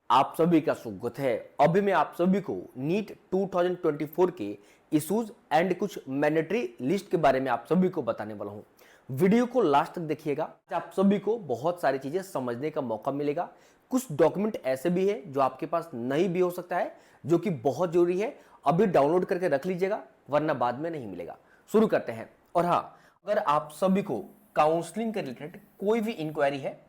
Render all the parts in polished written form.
आप सभी का स्वागत है। अभी मैं आप सभी को नीट 2024 के इश्यूज एंड कुछ मैंडेटरी लिस्ट के बारे में आप सभी को बताने वाला हूं। वीडियो को लास्ट तक देखिएगा, आप सभी को बहुत सारी चीजें समझने का मौका मिलेगा। कुछ डॉक्यूमेंट ऐसे भी है जो आपके पास नहीं भी हो सकता है, जो कि बहुत जरूरी है। अभी डाउनलोड करके रख लीजिएगा, वरना बाद में नहीं मिलेगा। शुरू करते हैं। और हाँ, अगर आप सभी को काउंसलिंग के रिलेटेड कोई भी इंक्वायरी है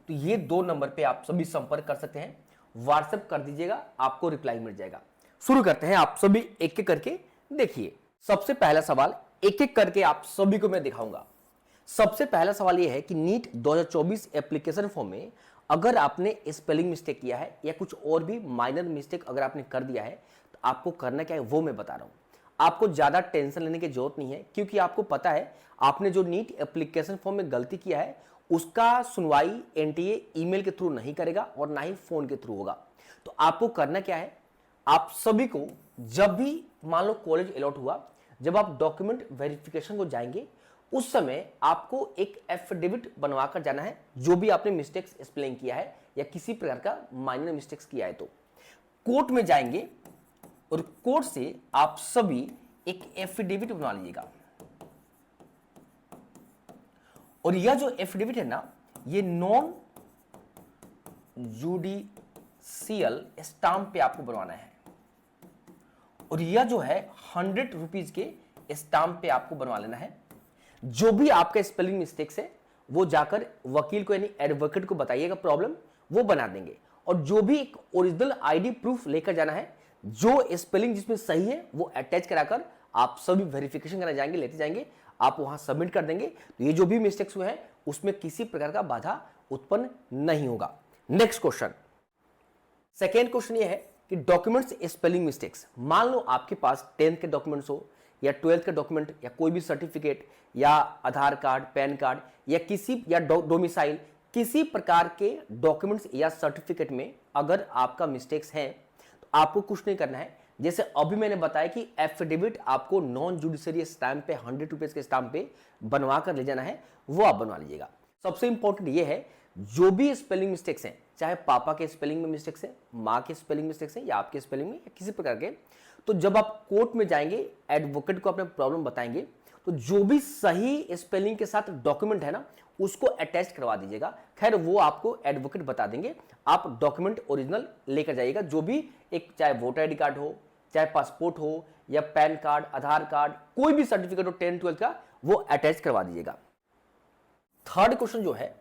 तो ये 2 नंबर पे आप सभी संपर्क कर सकते हैं। व्हाट्सएप कर दीजिएगा, आपको रिप्लाई मिल जाएगा। शुरू करते हैं। आप सभी एक एक करके देखिए। सबसे पहला सवाल एक एक करके आप सभी को मैं दिखाऊंगा। सबसे पहला सवाल यह है कि नीट 2024 एप्लीकेशन फॉर्म में अगर आपने स्पेलिंग मिस्टेक किया है या कुछ और भी माइनर मिस्टेक अगर आपने कर दिया है तो आपको करना क्या है वो मैं बता रहा हूं। आपको ज्यादा टेंशन लेने की जरूरत नहीं है, क्योंकि आपको पता है आपने जो नीट एप्लीकेशन फॉर्म में गलती किया है उसका सुनवाई एनटीए ईमेल के थ्रू नहीं करेगा और ना ही फोन के थ्रू होगा। तो आपको करना क्या है, आप सभी को जब भी मान लो कॉलेज अलॉट हुआ, जब आप डॉक्यूमेंट वेरिफिकेशन को जाएंगे उस समय आपको एक एफिडेविट बनवा कर जाना है। जो भी आपने मिस्टेक्स स्पेलिंग किया है या किसी प्रकार का माइनर मिस्टेक्स किया है तो कोर्ट में जाएंगे और कोर्ट से आप सभी एक एफिडेविट बनवा लीजिएगा। और यह जो एफिडेविट है ना, ये नॉन जुडिशियल स्टाम्प पे आपको बनवाना है। और यह जो है 100 रुपीज के स्टाम्प पे आपको बनवा लेना है। जो भी आपका स्पेलिंग मिस्टेक्स है वो जाकर वकील को यानी एडवोकेट को बताइएगा, प्रॉब्लम वो बना देंगे। और जो भी एक ओरिजिनल आईडी प्रूफ लेकर जाना है, जो स्पेलिंग जिसमें सही है वो अटैच कराकर आप सभी वेरिफिकेशन करने जाएंगे, लेते जाएंगे, आप वहां सबमिट कर देंगे। तो ये जो भी मिस्टेक्स हुए हैं उसमें किसी प्रकार का बाधा उत्पन्न नहीं होगा। नेक्स्ट क्वेश्चन, सेकेंड क्वेश्चन ये है कि डॉक्यूमेंट्स स्पेलिंग मिस्टेक्स। मान लो आपके पास 10th के डॉक्यूमेंट्स हो या 12th का डॉक्यूमेंट या कोई भी सर्टिफिकेट या आधार कार्ड, पैन कार्ड या किसी या डोमिसाइल, किसी प्रकार के डॉक्यूमेंट्स या सर्टिफिकेट में अगर आपका मिस्टेक्स है तो आपको कुछ नहीं करना है। जैसे अभी मैंने बताया कि एफिडेविट आपको नॉन जुडिशियल स्टैम्प पे 100 रुपीज के स्टैम्प पे बनवा कर ले जाना है, वो आप बनवा लीजिएगा। सबसे इंपॉर्टेंट ये है, जो भी स्पेलिंग मिस्टेक्स हैं, चाहे पापा के स्पेलिंग में मिस्टेक्स है, माँ के स्पेलिंग मिस्टेक्स है या आपके स्पेलिंग में या किसी प्रकार के, तो जब आप कोर्ट में जाएंगे एडवोकेट को अपने प्रॉब्लम बताएंगे तो जो भी सही स्पेलिंग के साथ डॉक्यूमेंट है ना उसको अटैच करवा दीजिएगा। खैर वो आपको एडवोकेट बता देंगे। आप डॉक्यूमेंट ओरिजिनल लेकर जाइएगा, जो भी एक, चाहे वोटर आईडी कार्ड हो, चाहे पासपोर्ट हो या पैन कार्ड, आधार कार्ड, कोई भी सर्टिफिकेट हो 10th 12th का, वो अटैच करवा दीजिएगा। थर्ड क्वेश्चन जो है,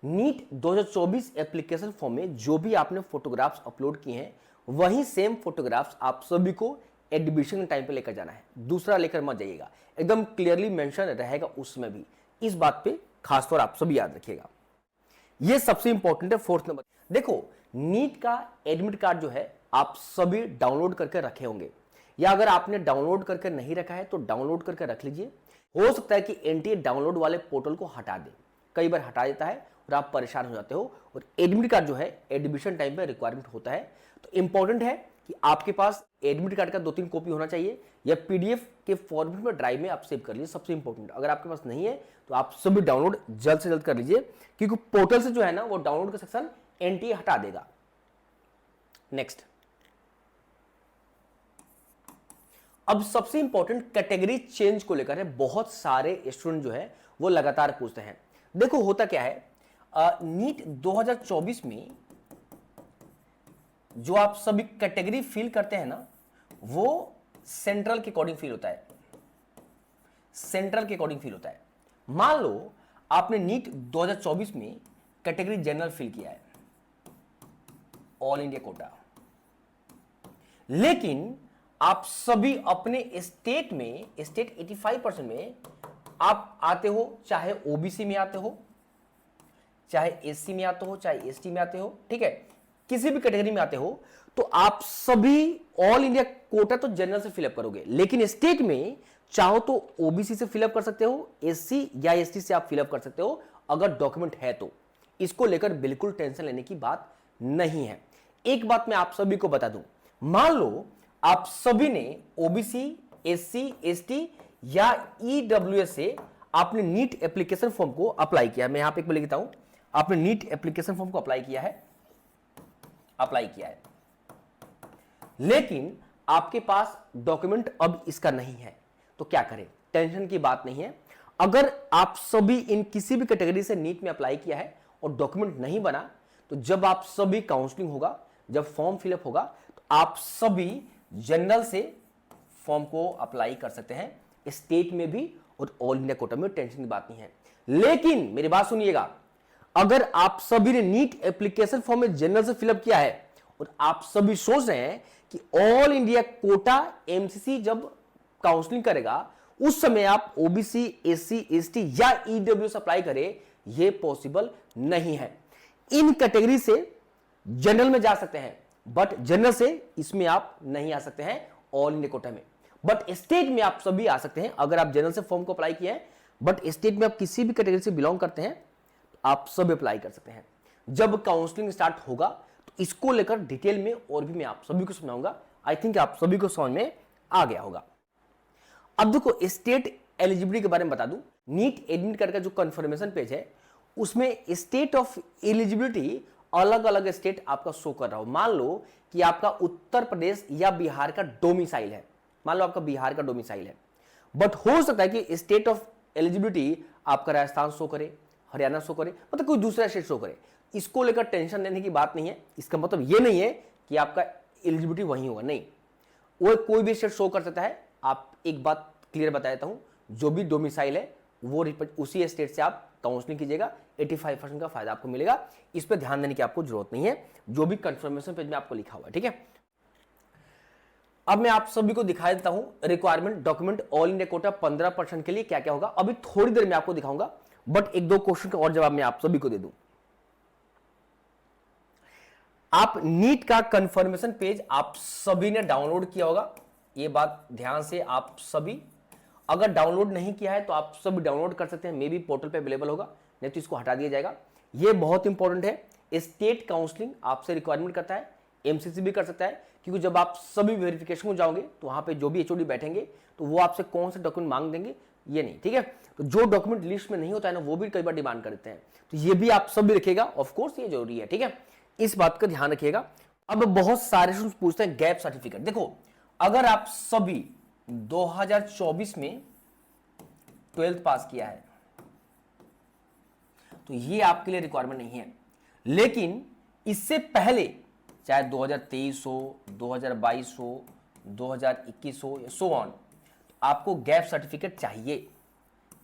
नीट 2024 एप्लीकेशन फॉर्म में जो भी आपने फोटोग्राफ्स अपलोड किए हैं वही सेम फोटोग्राफ्स आप सभी को एडमिशन के टाइम पे लेकर जाना है। दूसरा लेकर मत जाइएगा, एकदम क्लियरली मेंशन रहेगा उसमें भी। इस बात पे खासतौर आप सभी याद रखिएगा, ये सबसे इंपॉर्टेंट है। फोर्थ नंबर, देखो नीट का एडमिट कार्ड जो है आप सभी डाउनलोड करके रखे होंगे, या अगर आपने डाउनलोड करके नहीं रखा है तो डाउनलोड करके रख लीजिए। हो सकता है कि एनटीए डाउनलोड वाले पोर्टल को हटा दे, कई बार हटा देता है और आप परेशान हो जाते हो। और एडमिट कार्ड जो है एडमिशन टाइम पे रिक्वायरमेंट होता है, तो इंपॉर्टेंट है कि आपके पास एडमिट कार्ड का 2-3 कॉपी होना चाहिए, या पीडीएफ के फॉर्मेट में ड्राइव में आप सेव कर लीजिए। सबसे इंपॉर्टेंट, अगर आपके पास नहीं है तो आप सभी डाउनलोड जल्द से जल्द कर लीजिए, क्योंकि पोर्टल से जो है ना वो डाउनलोड का सेक्शन एनटीए हटा देगा। नेक्स्ट, अब सबसे इंपॉर्टेंट कैटेगरी चेंज को लेकर है। बहुत सारे स्टूडेंट जो है वो लगातार पूछते हैं। देखो होता क्या है, नीट 2024 में जो आप सभी कैटेगरी फिल करते हैं ना वो सेंट्रल के अकॉर्डिंग फिल होता है, सेंट्रल के अकॉर्डिंग फिल होता है। मान लो आपने नीट 2024 में कैटेगरी जनरल फिल किया है, ऑल इंडिया कोटा, लेकिन आप सभी अपने स्टेट में, स्टेट 85% में आप आते हो, चाहे ओबीसी में आते हो, चाहे एससी में आते हो, चाहे एसटी में आते हो, ठीक है, किसी भी कैटेगरी में आते हो, तो आप सभी ऑल इंडिया कोटा तो जनरल से फिलअप करोगे, लेकिन स्टेट में चाहो तो ओबीसी से फिलअप कर सकते हो, एससी या एसटी से आप फिलअप कर सकते हो अगर डॉक्यूमेंट है तो। इसको लेकर बिल्कुल टेंशन लेने की बात नहीं है। एक बात मैं आप सभी को बता दूं, मान लो आप सभी ने ओबीसी, एससी, एसटी या ईडब्ल्यूएस से आपने नीट एप्लीकेशन फॉर्म को अप्लाई किया। मैं यहां पे एक बार लिखता हूं, आपने नीट एप्लीकेशन फॉर्म को अप्लाई किया है अप्लाई किया है, लेकिन आपके पास डॉक्यूमेंट अब इसका नहीं है, तो क्या करें? टेंशन की बात नहीं है। अगर आप सभी इन किसी भी कैटेगरी से नीट में अप्लाई किया है और डॉक्यूमेंट नहीं बना, तो जब आप सभी काउंसलिंग होगा, जब फॉर्म फिलअप होगा, तो आप सभी जनरल से फॉर्म को अप्लाई कर सकते हैं, स्टेट में भी और ऑल इंडिया कोटा में। टेंशन की बात नहीं है। लेकिन मेरी बात सुनिएगा, अगर आप सभी ने नीट एप्लीकेशन फॉर्म में जनरल से फिलअप किया है और आप सभी सोच रहे हैं कि ऑल इंडिया कोटा एमसीसी जब काउंसलिंग करेगा उस समय आप ओबीसी, एससी, एसटी या ईडब्ल्यूएस अप्लाई करें, यह पॉसिबल नहीं है। इन कैटेगरी से जनरल में जा सकते हैं, बट जनरल से इसमें आप नहीं आ सकते हैं ऑल इंडिया कोटा में। बट स्टेट में आप सभी आ सकते हैं। अगर आप जनरल से फॉर्म को अप्लाई किए हैं, बट स्टेट में आप किसी भी कैटेगरी से बिलोंग करते हैं, आप सब अप्लाई कर सकते हैं। जब काउंसलिंग स्टार्ट होगा तो इसको लेकर डिटेल में और भी मैं आप सभी को समझाऊंगा। आई थिंक आप सभी को समझ में आ गया होगा। अब देखो, स्टेट एलिजिबिलिटी के बारे में बता दूं। नीट एडमिट कार्ड का जो कंफर्मेशन पेज है उसमें स्टेट ऑफ एलिजिबिलिटी अलग अलग स्टेट आपका शो कर रहा हो। मान लो कि आपका उत्तर प्रदेश या बिहार का डोमिसाइल है, मान लो आपका बिहार का डोमिसाइल है, बट हो सकता है कि स्टेट ऑफ एलिजिबिलिटी आपका राजस्थान शो करे, हरियाणा शो करे, मतलब कोई दूसरा स्टेट शो करे। इसको लेकर टेंशन लेने की बात नहीं है। इसका मतलब ये नहीं है कि आपका एलिजिबिलिटी वहीं होगा, नहीं, वो कोई भी स्टेट शो कर सकता है। आप एक बात क्लियर बता देता हूं, जो भी डोमिसाइल है वो उसी स्टेट से आप काउंसलिंग कीजिएगा, 85% का फायदा आपको मिलेगा। इस पर ध्यान देने की आपको जरूरत नहीं है, जो भी कंफर्मेशन पेज में आपको लिखा हुआ है, ठीक है। अब मैं आप सभी को दिखा देता हूं requirement document all India quota 15% के लिए क्या क्या होगा। अभी थोड़ी देर में आपको दिखाऊंगा, बट एक दो क्वेश्चन का और जवाब मैं आप सभी को दे दूं। आप नीट का कंफर्मेशन पेज आप सभी ने डाउनलोड किया होगा, ये बात ध्यान से आप सभी, अगर डाउनलोड नहीं किया है तो आप सभी डाउनलोड कर सकते हैं, मे बी पोर्टल पे अवेलेबल होगा, नहीं तो इसको हटा दिया जाएगा। ये बहुत इंपॉर्टेंट है। स्टेट काउंसलिंग आपसे रिक्वायरमेंट करता है, एमसीसी भी कर सकता है, क्योंकि जब आप सभी वेरिफिकेशन को जाओगे तो वहां पे जो भी एचओडी बैठेंगे तो वो आपसे कौन से डॉक्यूमेंट मांग देंगे ये नहीं, ठीक है। तो जो डॉक्यूमेंट लिस्ट में नहीं होता है ना, वो भी कई बार डिमांड करते हैं, तो ये भी आप सभी रखिएगा। ऑफकोर्स ये जरूरी है, ठीक है, इस बात का ध्यान रखिएगा। अब बहुत सारे स्टूडेंट पूछते हैं गैप सर्टिफिकेट। देखो, अगर आप सभी 2024 में 12th पास किया है तो ये आपके लिए रिक्वायरमेंट नहीं है, लेकिन इससे पहले चाहे 2023 हो, 2022 हो, 2021 हो या सो ऑन, आपको गैप सर्टिफिकेट चाहिए,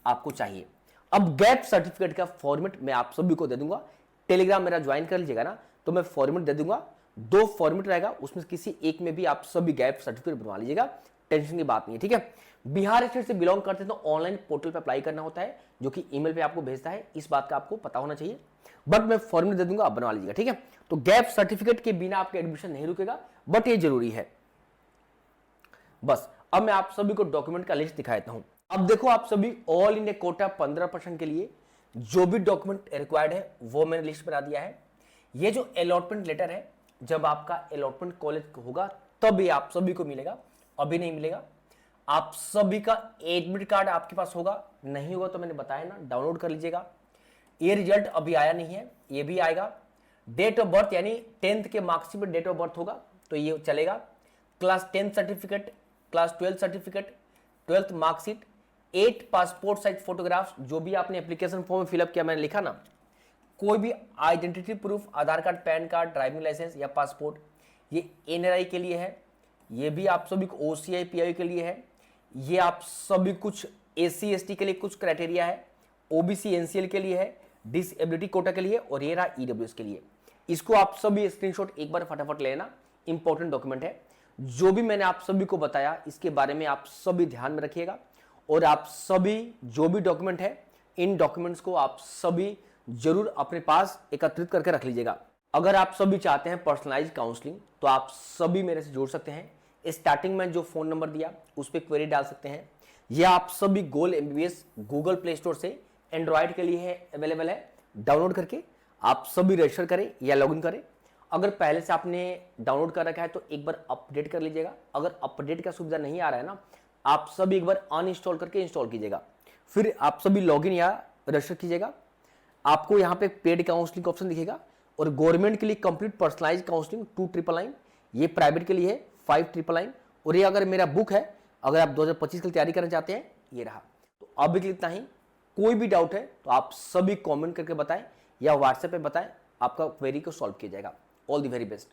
आपको चाहिए। अब गैप सर्टिफिकेट का फॉर्मेट मैं आप सभी को दे दूंगा, टेलीग्राम मेरा ज्वाइन कर लीजिएगा ना, तो मैं फॉर्मेट दे दूंगा। 2 फॉर्मेट रहेगा, उसमें किसी एक में भी आप सभी गैप सर्टिफिकेट बनवा लीजिएगा, टेंशन की बात नहीं है, ठीक है। बिहार स्टेट से बिलोंग करते हैं तो ऑनलाइन पोर्टल पे अप्लाई करना होता है, जो कि ईमेल पे आपको भेजता है, इस बात का आपको पता होना चाहिए, बट मैं फॉर्मेट दे दूंगा, आप बनवा लीजिएगा, ठीक है। तो गैप सर्टिफिकेट के बिना आपका एडमिशन नहीं रुकेगा, बट ये जरूरी है। बस अब मैं आप सभी को डॉक्यूमेंट का लिस्ट दिखा देता हूं। अब देखो, आप सभी ऑल इंडिया कोटा 15% के लिए जो भी डॉक्यूमेंट रिक्वायर्ड है वो मैंने लिस्ट बना दिया है। ये जो अलॉटमेंट लेटर है, जब आपका अलॉटमेंट कॉलेज होगा तब ये आप सभी को मिलेगा, अभी नहीं मिलेगा। आप सभी का एडमिट कार्ड आपके पास होगा, नहीं होगा तो मैंने बताया ना, डाउनलोड कर लीजिएगा। ये रिजल्ट अभी आया नहीं है, ये भी आएगा। डेट ऑफ बर्थ यानी 10th के मार्क्सशीट में डेट ऑफ बर्थ होगा तो ये चलेगा। Class 10 certificate, class 12 certificate, 12th marksheet, 8 passport size photographs, जो भी आपने एप्लीकेशन फॉर्म में फिलअप किया, मैंने लिखा ना, कोई भी identity proof, Aadhaar card, PAN card, driving licence या पासपोर्ट, ये एनआरआई के लिए है, ये भी आप सभी को ओसीआई पीआई के लिए है, ये आप सभी कुछ एससी एसटी के लिए कुछ क्राइटेरिया है, ओबीसी एनसीएल के लिए है, डिसेबिलिटी कोटा के लिए, और ये रहा ईडब्ल्यूएस के लिए। इसको आप सभी स्क्रीनशॉट एक बार फटाफट लेना, इंपॉर्टेंट डॉक्यूमेंट है। जो भी मैंने आप सभी को बताया इसके बारे में आप सभी ध्यान में रखिएगा, और आप सभी जो भी डॉक्यूमेंट है, इन डॉक्यूमेंट्स को आप सभी जरूर अपने पास एकत्रित करके रख लीजिएगा। अगर आप सभी चाहते हैं पर्सनलाइज काउंसलिंग तो आप सभी मेरे से जुड़ सकते हैं। स्टार्टिंग में जो फोन नंबर दिया उस पर क्वेरी डाल सकते हैं, या आप सभी गोल एमबीबीएस गूगल प्ले स्टोर से एंड्रॉइड के लिए है अवेलेबल है, डाउनलोड करके आप सभी रजिस्टर करें या लॉगिन करें। अगर पहले से आपने डाउनलोड कर रखा है तो एक बार अपडेट कर लीजिएगा। अगर अपडेट का सुविधा नहीं आ रहा है ना, आप सभी एक बार अनइंस्टॉल करके इंस्टॉल कीजिएगा, फिर आप सभी लॉगिन या रजिस्टर कीजिएगा। आपको यहाँ पे पेड काउंसलिंग ऑप्शन दिखेगा, और गवर्नमेंट के लिए कंप्लीट पर्सनलाइज काउंसलिंग 2,999, ये प्राइवेट के लिए है 5,999, और ये अगर मेरा बुक है, अगर आप 2025 के लिए तैयारी करना चाहते हैं, ये रहा। तो अब भी इतना ही, कोई भी डाउट है तो आप सभी कमेंट करके बताएं या व्हाट्सएप पे बताएं, आपका क्वेरी को सॉल्व किया जाएगा। All the very best.